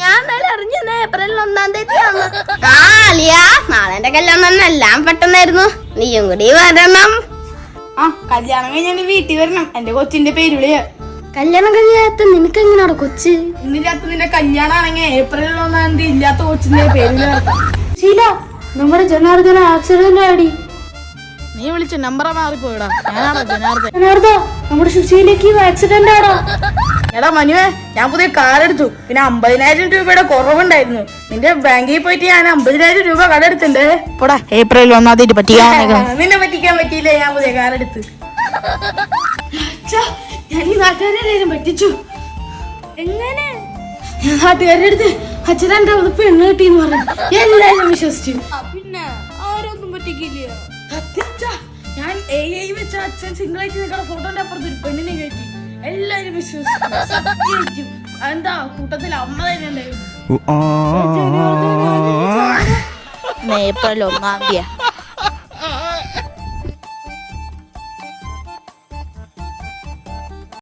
ഞാൻ അറിഞ്ഞ ഏപ്രിൽ 1-ാം തീയതിയാണ്. നാളെ എന്റെ കല്യാണം തന്നെ. എല്ലാം പെട്ടെന്നായിരുന്നു. നീയും കൂടി വരണം. കല്യാണം കഴിഞ്ഞാൽ വീട്ടിൽ വരണം. എന്റെ കൊച്ചിന്റെ പേര് വിളിയ. കല്യാണം കഴിയാത്ത നിനക്ക് എങ്ങനെയാണോ കൊച്ച്? ഇന്ന് രാത്രി നിന്റെ കല്യാണം ആണെങ്കിൽ ഏപ്രിൽ 1-ാം തീയതി ഇല്ലാത്ത കൊച്ചിന്റെ പേര് ശീല, നമ്മുടെ ജനാർദ്ദന ആക്സിഡന്റ് ആടി. നീ വിളിച്ച നമ്പർ മാറിപ്പോയിടാ. ഞാനാണോ ജനാർദ്ദൻ? ജനാർദ്ദ, നമ്മുടെ സുശീലക്ക് ആക്സിഡന്റ് ആടാ. എടാ മനുവേ, ഞാൻ പുതിയ കാർ എടുത്തു. പിന്നെ 50,000 രൂപയുടെ കുറവുണ്ടായിരുന്നു. നിന്റെ ബാങ്കിൽ പോയിട്ട് ഞാൻ 50,000 രൂപ കടെടുത്തിണ്ട്. പോടാ, ഏപ്രിൽ 1-ാം തീയതി നിന്നെ പറ്റിക്കാൻ പറ്റിയില്ല. ഞാൻ പുതിയ കാർ എടുത്ത്. ഞാൻ ഈ നാട്ടുകാരെല്ലാരും പറ്റിച്ചു. എങ്ങനെ? നാട്ടുകാരുടെ അടുത്ത് അച്ഛൻ 2ാമത് പെണ്ണ് കിട്ടിന്ന് പറഞ്ഞു. എല്ലാരും വിശ്വസിച്ചു. പിന്നെ ആരൊന്നും പറ്റിക്കില്ല. ഞാൻ AI വെച്ച അച്ഛൻ സിംഗിൾ ആയിട്ട് നിൽക്കുന്ന ഫോട്ടോന്റെ അപ്പുറത്ത് ഒരു പെണ്ണിനെ കയറ്റി. എല്ലാരും വിശ്വസിച്ചു. എന്താ കൂട്ടത്തിൽ അമ്മ തന്നെ ഉണ്ടായിരുന്നു. ഏപ്രിൽ 1-ാം തീയതി